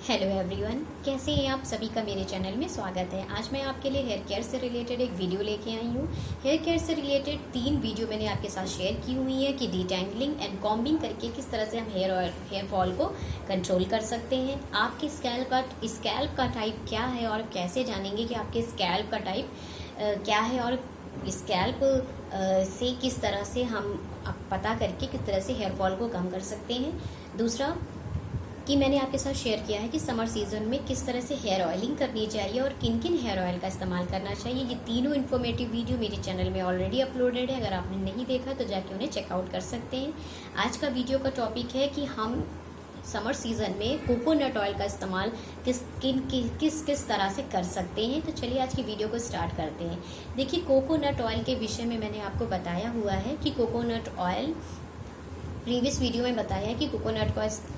Hello everyone, कैसे हैं आप सभी का मेरे चैनल में स्वागत है। आज मैं आपके लिए हेयर केयर से रिलेटेड एक वीडियो लेके आई हूँ। हेयर केयर से रिलेटेड 3 वीडियो मैंने आपके साथ शेयर की हुई है कि डिटैंगलिंग एंड कॉम्बिंग करके किस तरह से हम हेयर फॉल को कंट्रोल कर सकते हैं। आपके स्कैल्प का टाइप क्या है और कैसे जानेंगे कि आपके स्कैल्प का टाइप क्या है, और स्कैल्प से किस तरह से हम पता करके किस तरह से हेयर फॉल को कम कर सकते हैं। दूसरा कि मैंने आपके साथ शेयर किया है कि समर सीजन में किस तरह से हेयर ऑयलिंग करनी चाहिए और किन किन हेयर ऑयल का इस्तेमाल करना चाहिए। ये तीनों इन्फॉर्मेटिव वीडियो मेरे चैनल में ऑलरेडी अपलोडेड है। अगर आपने नहीं देखा तो जाके उन्हें चेकआउट कर सकते हैं। आज का वीडियो का टॉपिक है कि हम समर सीजन में कोकोनट ऑयल का इस्तेमाल किस तरह से कर सकते हैं। तो चलिए आज की वीडियो को स्टार्ट करते हैं। देखिए, कोकोनट ऑयल के विषय में मैंने आपको बताया हुआ है कि कोकोनट ऑयल प्रीवियस वीडियो में बताया है कि कोकोनट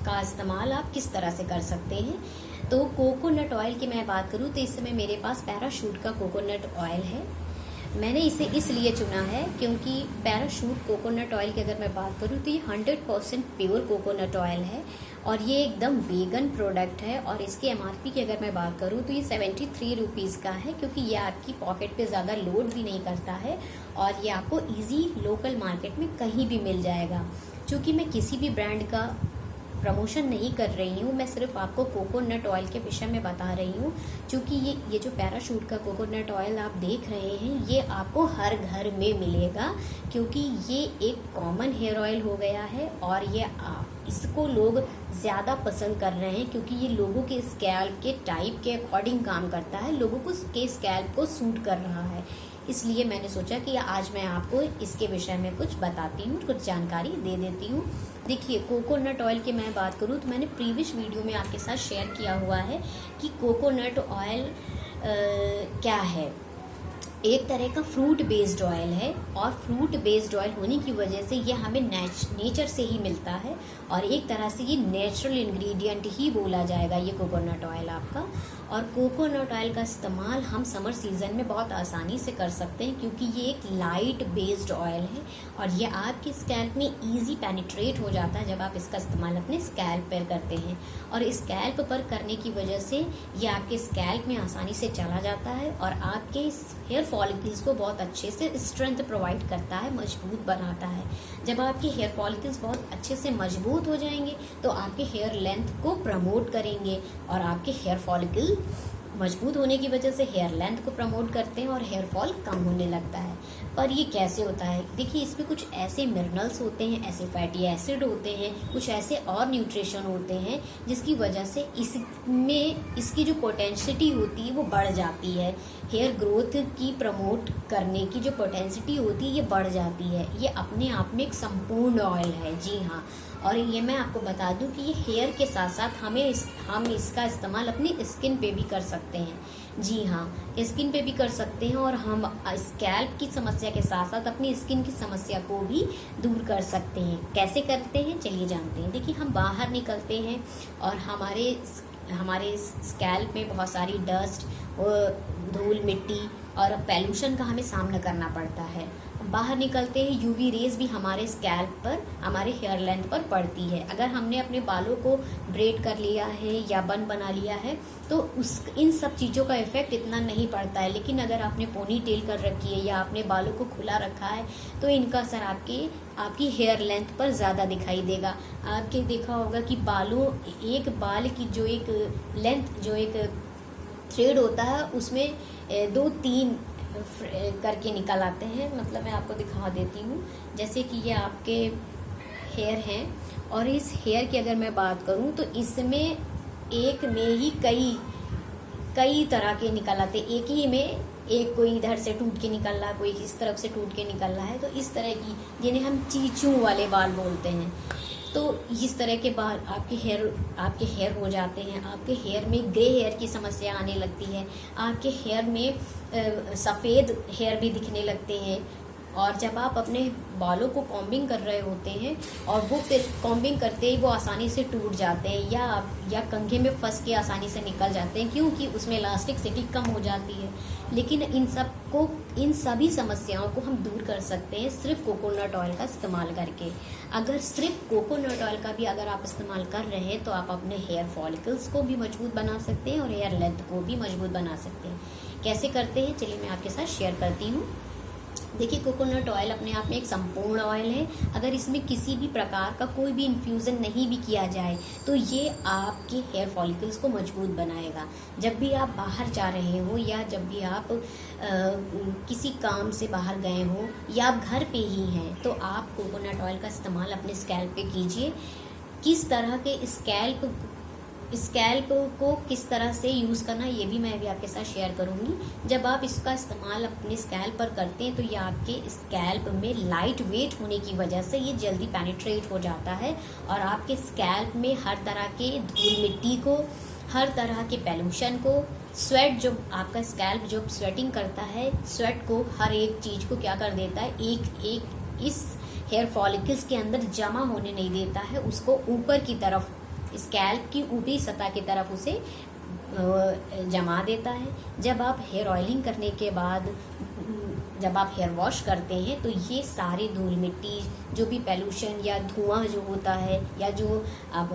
का इस्तेमाल आप किस तरह से कर सकते हैं। तो कोकोनट ऑयल की मैं बात करूं तो इस समय मेरे पास पैराशूट का कोकोनट ऑयल है। मैंने इसे इसलिए चुना है क्योंकि पैराशूट कोकोनट ऑयल की अगर मैं बात करूं तो ये 100% प्योर कोकोनट ऑयल है और ये एकदम वेगन प्रोडक्ट है। और इसके MRP की अगर मैं बात करूं तो ये 73 रुपीज़ का है, क्योंकि ये आपकी पॉकेट पे ज़्यादा लोड भी नहीं करता है और ये आपको इजी लोकल मार्केट में कहीं भी मिल जाएगा। चूँकि मैं किसी भी ब्रांड का प्रमोशन नहीं कर रही हूँ, मैं सिर्फ आपको कोकोनट ऑयल के विषय में बता रही हूँ। क्योंकि ये जो पैराशूट का कोकोनट ऑयल आप देख रहे हैं ये आपको हर घर में मिलेगा, क्योंकि ये एक कॉमन हेयर ऑयल हो गया है और ये इसको लोग ज़्यादा पसंद कर रहे हैं क्योंकि ये लोगों के स्कैल्प के टाइप के अकॉर्डिंग काम करता है, लोगों को के स्कैल्प को सूट कर रहा है। इसलिए मैंने सोचा कि आज मैं आपको इसके विषय में कुछ बताती हूँ, कुछ जानकारी दे देती हूँ। देखिए, कोकोनट ऑयल की मैं बात करूँ तो मैंने प्रीवियस वीडियो में आपके साथ शेयर किया हुआ है कि कोकोनट ऑयल क्या है। एक तरह का फ्रूट बेस्ड ऑयल है और फ्रूट बेस्ड ऑयल होने की वजह से ये हमें नेचर से ही मिलता है और एक तरह से ये नेचुरल इंग्रेडिएंट ही बोला जाएगा ये कोकोनट ऑयल आपका। और कोकोनट ऑयल का इस्तेमाल हम समर सीजन में बहुत आसानी से कर सकते हैं क्योंकि ये एक लाइट बेस्ड ऑयल है और ये आपके स्कैल्प में इजी पेनिट्रेट हो जाता है जब आप इसका इस्तेमाल अपने स्कैल्प पर करते हैं। और स्कैल्प पर करने की वजह से ये आपके स्कैल्प में आसानी से चला जाता है और आपके हेयर फॉलिकल्स को बहुत अच्छे से स्ट्रेंथ प्रोवाइड करता है, मजबूत बनाता है। जब आपके हेयर फॉलिकल्स बहुत अच्छे से मजबूत हो जाएंगे तो आपके हेयर लेंथ को प्रमोट करेंगे और आपके हेयर फॉलिकल मजबूत होने की वजह से हेयर लेंथ को प्रमोट करते हैं और हेयर फॉल कम होने लगता है। पर ये कैसे होता है? देखिए, इसमें कुछ ऐसे मिनरल्स होते हैं, ऐसे फैटी एसिड होते हैं, कुछ ऐसे और न्यूट्रिशन होते हैं जिसकी वजह से इसमें इसकी जो पोटेंशियलिटी होती है वो बढ़ जाती है। हेयर ग्रोथ की प्रमोट करने की जो पोटेंशियलिटी होती है ये बढ़ जाती है। ये अपने आप में एक संपूर्ण ऑयल है, जी हाँ। और ये मैं आपको बता दूं कि ये हेयर के साथ साथ हम इसका इस्तेमाल अपनी स्किन पे भी कर सकते हैं। जी हाँ, स्किन पे भी कर सकते हैं और हम स्कैल्प की समस्या के साथ साथ अपनी स्किन की समस्या को भी दूर कर सकते हैं। कैसे करते हैं चलिए जानते हैं। देखिए, हम बाहर निकलते हैं और हमारे स्कैल्प में बहुत सारी डस्ट, धूल, मिट्टी और पोल्यूशन का हमें सामना करना पड़ता है। बाहर निकलते हैं, यूवी रेज भी हमारे स्कैल्प पर, हमारे हेयर लेंथ पर पड़ती है। अगर हमने अपने बालों को ब्रेड कर लिया है या बन बना लिया है तो इन सब चीज़ों का इफेक्ट इतना नहीं पड़ता है। लेकिन अगर आपने पोनी टेल कर रखी है या आपने बालों को खुला रखा है तो इनका असर आपकी हेयर लेंथ पर ज़्यादा दिखाई देगा। आपके देखा होगा कि एक बाल की जो एक थ्रेड होता है उसमें 2-3 करके निकल आते हैं। मतलब मैं आपको दिखा देती हूँ। जैसे कि ये आपके हेयर हैं और इस हेयर की अगर मैं बात करूँ तो इसमें एक में ही कई तरह के निकल आते। एक ही में एक कोई इधर से टूट के निकल रहा है, कोई इस तरफ से टूट के निकल रहा है। तो इस तरह की, जिन्हें हम चीचू वाले बाल बोलते हैं, तो इस तरह के बाल आपके हेयर हो जाते हैं। आपके हेयर में ग्रे हेयर की समस्या आने लगती है। आपके हेयर में सफ़ेद हेयर भी दिखने लगते हैं। और जब आप अपने बालों को कॉम्बिंग कर रहे होते हैं और वो फिर कॉम्बिंग करते ही वो आसानी से टूट जाते हैं या कंघे में फंस के आसानी से निकल जाते हैं, क्योंकि उसमें इलास्टिसिटी कम हो जाती है। लेकिन इन सभी समस्याओं को हम दूर कर सकते हैं सिर्फ कोकोनट ऑयल का इस्तेमाल करके। अगर सिर्फ कोकोनट ऑयल का भी अगर आप इस्तेमाल कर रहे हैं तो आप अपने हेयर फॉलिकल्स को भी मजबूत बना सकते हैं और हेयर लेंथ को भी मजबूत बना सकते हैं। कैसे करते हैं चलिए मैं आपके साथ शेयर करती हूँ। देखिए, कोकोनट ऑयल अपने आप में एक संपूर्ण ऑयल है। अगर इसमें किसी भी प्रकार का कोई भी इन्फ्यूज़न नहीं भी किया जाए तो ये आपके हेयर फॉलिकल्स को मजबूत बनाएगा। जब भी आप बाहर जा रहे हो या जब भी आप किसी काम से बाहर गए हो या आप घर पे ही हैं तो आप कोकोनट ऑयल का इस्तेमाल अपने स्कैल्प पे कीजिए। किस तरह के स्कैल्प को किस तरह से यूज़ करना ये भी मैं अभी आपके साथ शेयर करूँगी। जब आप इसका इस्तेमाल अपने स्कैल्प पर करते हैं तो ये आपके स्कैल्प में लाइट वेट होने की वजह से ये जल्दी पेनिट्रेट हो जाता है और आपके स्कैल्प में हर तरह के धूल मिट्टी को, हर तरह के पोल्यूशन को, स्वेट जो आपका स्कैल्प जो स्वेटिंग करता है, स्वेट को, हर एक चीज़ को क्या कर देता है, एक इस हेयर फॉलिकल्स के अंदर जमा होने नहीं देता है, उसको ऊपर की तरफ, स्कैल्प की ऊपरी सतह की तरफ उसे जमा देता है। जब आप हेयर ऑयलिंग करने के बाद जब आप हेयर वॉश करते हैं तो ये सारी धूल मिट्टी, जो भी पोल्यूशन या धुआं जो होता है या जो अब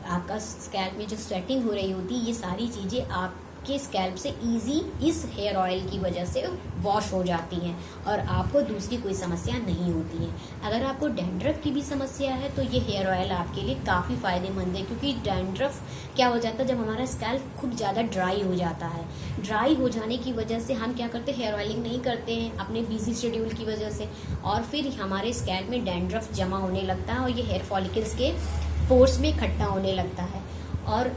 आपका स्कैल्प में जो स्वेटिंग हो रही होती है, ये सारी चीज़ें आपके स्कैल्प से इजी इस हेयर ऑयल की वजह से वॉश हो जाती हैं और आपको दूसरी कोई समस्या नहीं होती है। अगर आपको डैंड्रफ की भी समस्या है तो ये हेयर ऑयल आपके लिए काफ़ी फ़ायदेमंद है, क्योंकि डैंड्रफ क्या हो जाता है, जब हमारा स्कैल्प खूब ज़्यादा ड्राई हो जाता है, ड्राई हो जाने की वजह से हम क्या करते हैं, हेयर ऑयलिंग नहीं करते हैं अपने बिजी शेड्यूल की वजह से, और फिर हमारे स्कैल्प में डैंड्रफ जमा होने लगता है और ये हेयर फॉलिकल्स के पोर्स में इकट्ठा होने लगता है और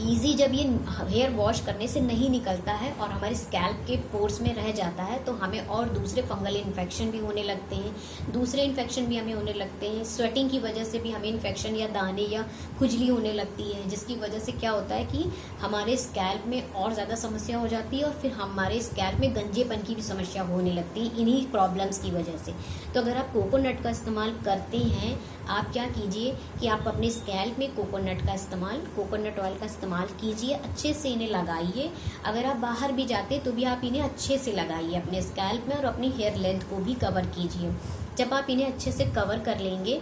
ईजी जब ये हेयर वॉश करने से नहीं निकलता है और हमारे स्कैल्प के पोर्स में रह जाता है तो हमें और दूसरे फंगल इन्फेक्शन भी होने लगते हैं, दूसरे इन्फेक्शन भी हमें होने लगते हैं। स्वेटिंग की वजह से भी हमें इन्फेक्शन या दाने या खुजली होने लगती है, जिसकी वजह से क्या होता है कि हमारे स्कैल्प में और ज़्यादा समस्या हो जाती है और फिर हमारे स्कैल्प में गंजेपन की भी समस्या होने लगती है इन्हीं प्रॉब्लम्स की वजह से। तो अगर आप कोकोनट का इस्तेमाल करते हैं, आप क्या कीजिए कि आप अपने स्कैल्प में कोकोनट ऑयल का इस्तेमाल कीजिए, अच्छे से इन्हें लगाइए। अगर आप बाहर भी जाते तो भी आप इन्हें अच्छे से लगाइए अपने स्कैल्प में और अपनी हेयर लेंथ को भी कवर कीजिए। जब आप इन्हें अच्छे से कवर कर लेंगे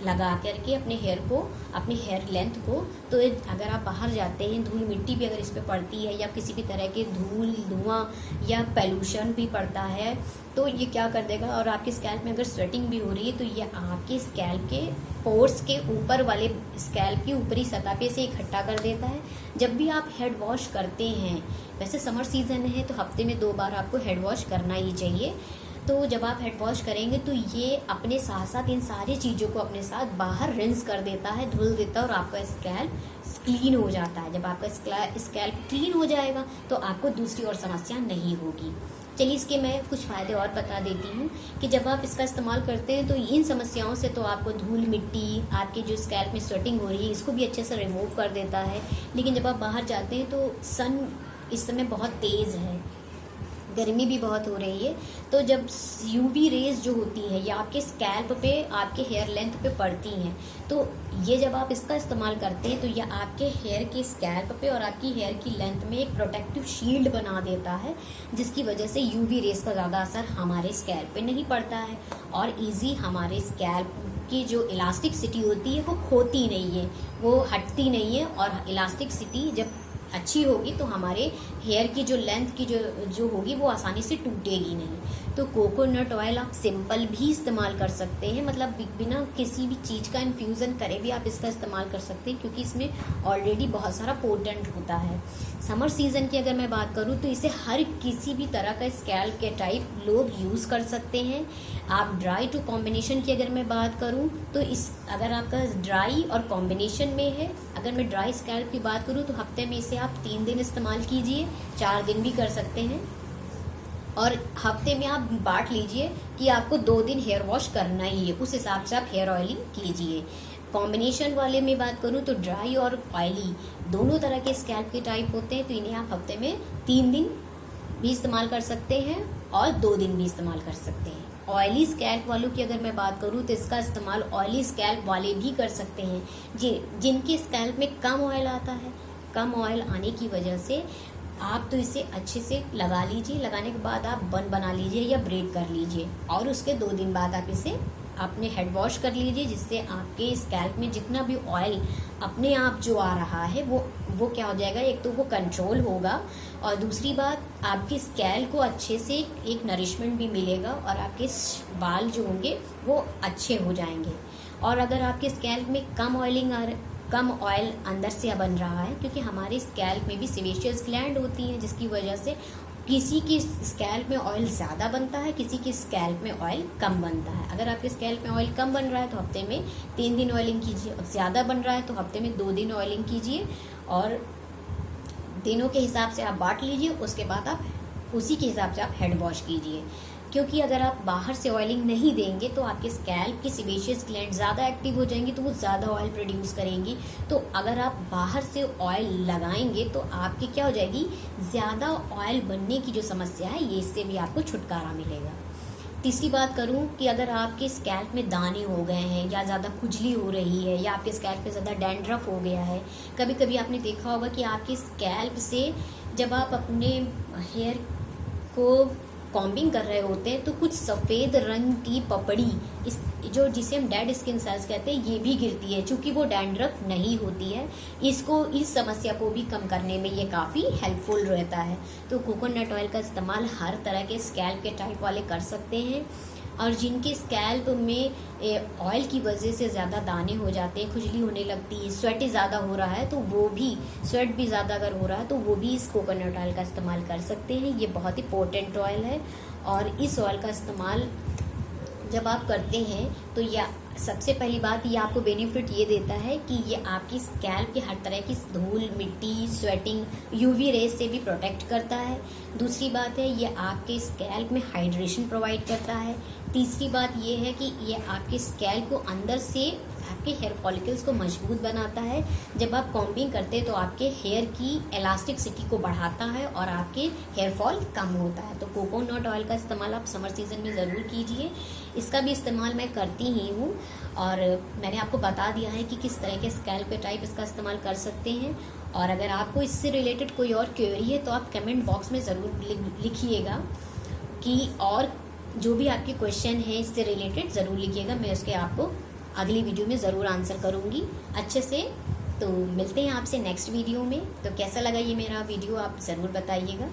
लगा करके अपने हेयर लेंथ को, तो अगर आप बाहर जाते हैं, धूल मिट्टी भी अगर इस पर पड़ती है या किसी भी तरह के धूल, धुआं या पोल्यूशन भी पड़ता है तो ये क्या कर देगा, और आपके स्कैल्प में अगर स्वेटिंग भी हो रही है तो ये आपके स्कैल्प के पोर्स के ऊपर वाले स्कैल्प की ऊपरी सतह पे से इकट्ठा कर देता है। जब भी आप हेड वॉश करते हैं, वैसे समर सीजन है तो हफ्ते में 2 बार आपको हेड वॉश करना ही चाहिए, तो जब आप हेड वॉश करेंगे तो ये अपने साथ साथ इन सारी चीज़ों को अपने साथ बाहर रिंस कर देता है, धुल देता है और आपका स्कैल्प क्लीन हो जाता है। जब आपका स्कैल्प क्लीन हो जाएगा तो आपको दूसरी और समस्या नहीं होगी। चलिए इसके मैं कुछ फ़ायदे और बता देती हूँ कि जब आप इसका इस्तेमाल करते हैं तो इन समस्याओं से तो आपको धूल मिट्टी, आपके जो स्कैल्प में स्वेटिंग हो रही है, इसको भी अच्छे से रिमूव कर देता है। लेकिन जब आप बाहर जाते हैं तो सन इस समय बहुत तेज़ है, गर्मी भी बहुत हो रही है, तो जब यूवी रेज जो होती है ये आपके स्कैल्प पे, आपके हेयर लेंथ पे पड़ती हैं, तो ये जब आप इसका इस्तेमाल करते हैं तो ये आपके हेयर के स्कैल्प पे और आपकी हेयर की लेंथ में एक प्रोटेक्टिव शील्ड बना देता है, जिसकी वजह से यूवी रेज का ज़्यादा असर हमारे स्कैल्प पे नहीं पड़ता है और ईजी हमारे स्कैल्प की जो इलास्टिसिटी होती है वो खोती नहीं है, वो हटती नहीं है। और इलास्टिसिटी जब अच्छी होगी तो हमारे हेयर की जो लेंथ की जो होगी वो आसानी से टूटेगी नहीं। तो कोकोनट ऑयल आप सिंपल भी इस्तेमाल कर सकते हैं, मतलब बिना किसी भी चीज़ का इन्फ्यूज़न करे भी आप इसका इस्तेमाल कर सकते हैं, क्योंकि इसमें ऑलरेडी बहुत सारा पोटेंट होता है। समर सीज़न की अगर मैं बात करूँ तो इसे हर किसी भी तरह का स्कैल्प के टाइप लोग यूज़ कर सकते हैं। आप ड्राई टू कॉम्बिनेशन की अगर मैं बात करूँ तो अगर आपका ड्राई और कॉम्बिनेशन में है, अगर मैं ड्राई स्कैल्प की बात करूँ तो हफ्ते में इसे आप 3 दिन इस्तेमाल कीजिए, 4 दिन भी कर सकते हैं, और हफ्ते में आप बांट लीजिए कि आपको 2 दिन हेयर वॉश करना ही है, उस हिसाब से आप हेयर ऑयलिंग कीजिए। कॉम्बिनेशन वाले में बात करूँ तो ड्राई और ऑयली दोनों तरह के स्कैल्प के टाइप होते हैं, तो इन्हें आप हफ्ते में 3 दिन भी इस्तेमाल कर सकते हैं और 2 दिन भी इस्तेमाल कर सकते हैं। ऑयली स्कैल्प वालों की अगर मैं बात करूँ तो इसका इस्तेमाल ऑयली स्कैल्प वाले भी कर सकते हैं जिनके स्कैल्प में कम ऑयल आता है। कम ऑयल आने की वजह से आप तो इसे अच्छे से लगा लीजिए, लगाने के बाद आप बन बना लीजिए या ब्रेड कर लीजिए और उसके 2 दिन बाद आप इसे अपने हेड वॉश कर लीजिए, जिससे आपके स्कैल्प में जितना भी ऑयल अपने आप जो आ रहा है वो क्या हो जाएगा, एक तो वो कंट्रोल होगा और दूसरी बात आपकी स्कैल्प को अच्छे से एक नरिशमेंट भी मिलेगा और आपके बाल जो होंगे वो अच्छे हो जाएंगे। और अगर आपके स्कैल्प में कम ऑयल अंदर से बन रहा है, क्योंकि हमारे स्कैल्प में भी सेबेशियस ग्लैंड होती हैं जिसकी वजह से किसी की स्कैल्प में ऑयल ज़्यादा बनता है, किसी की स्कैल्प में ऑयल कम बनता है। अगर आपके स्कैल्प में ऑयल कम बन रहा है तो हफ्ते में 3 दिन ऑयलिंग कीजिए, ज़्यादा बन रहा है तो हफ्ते में 2 दिन ऑयलिंग कीजिए और दिनों के हिसाब से आप बांट लीजिए। उसके बाद आप उसी के हिसाब से आप हेड वॉश कीजिए, क्योंकि अगर आप बाहर से ऑयलिंग नहीं देंगे तो आपके स्कैल्प की सेबेशियस ग्लैंड ज़्यादा एक्टिव हो जाएंगी तो वो ज़्यादा ऑयल प्रोड्यूस करेंगी। तो अगर आप बाहर से ऑयल लगाएंगे तो आपकी क्या हो जाएगी, ज़्यादा ऑयल बनने की जो समस्या है ये इससे भी आपको छुटकारा मिलेगा। तीसरी बात करूं कि अगर आपके स्कैल्प में दाने हो गए हैं या ज़्यादा खुजली हो रही है या आपके स्कैल्प पे ज़्यादा डैंड्रफ हो गया है, कभी कभी आपने देखा होगा कि आपके स्कैल्प से जब आप अपने हेयर को कॉम्बिंग कर रहे होते हैं तो कुछ सफ़ेद रंग की पपड़ी जिसे हम डेड स्किन सेल्स कहते हैं ये भी गिरती है, चूंकि वो डैंड्रफ नहीं होती है। इस समस्या को भी कम करने में ये काफ़ी हेल्पफुल रहता है। तो कोकोनट ऑयल का इस्तेमाल हर तरह के स्कैल्प के टाइप वाले कर सकते हैं और जिनके स्कैल्प में ऑयल की वजह से ज़्यादा दाने हो जाते हैं, खुजली होने लगती है, स्वेट ज़्यादा हो रहा है तो वो भी स्वेट भी ज़्यादा अगर हो रहा है तो वो भी इस कोकोनट ऑयल का इस्तेमाल कर सकते हैं। ये बहुत ही पोटेंट ऑयल है और इस ऑयल का इस्तेमाल जब आप करते हैं तो यह सबसे पहली बात ये आपको बेनिफिट ये देता है कि ये आपकी स्कैल्प की हर तरह की धूल, मिट्टी, स्वेटिंग, यूवी रेज से भी प्रोटेक्ट करता है। दूसरी बात है ये आपके स्कैल्प में हाइड्रेशन प्रोवाइड करता है। तीसरी बात ये है कि ये आपके स्कैल्प को अंदर से आपके हेयर फॉलिकल्स को मजबूत बनाता है। जब आप कॉम्बिंग करते हैं तो आपके हेयर की इलास्टिसिटी को बढ़ाता है और आपके हेयर फॉल कम होता है। तो कोकोनट ऑयल का इस्तेमाल आप समर सीजन में ज़रूर कीजिए। इसका भी इस्तेमाल मैं करती ही हूँ और मैंने आपको बता दिया है कि किस तरह के स्कैल्प के टाइप इसका इस्तेमाल कर सकते हैं। और अगर आपको इससे रिलेटेड कोई और क्वेरी है तो आप कमेंट बॉक्स में ज़रूर लिखिएगा कि और जो भी आपके क्वेश्चन है इससे रिलेटेड ज़रूर लिखिएगा। मैं उसके आपको अगली वीडियो में ज़रूर आंसर करूँगी अच्छे से। तो मिलते हैं आपसे नेक्स्ट वीडियो में। तो कैसा लगा ये मेरा वीडियो आप ज़रूर बताइएगा।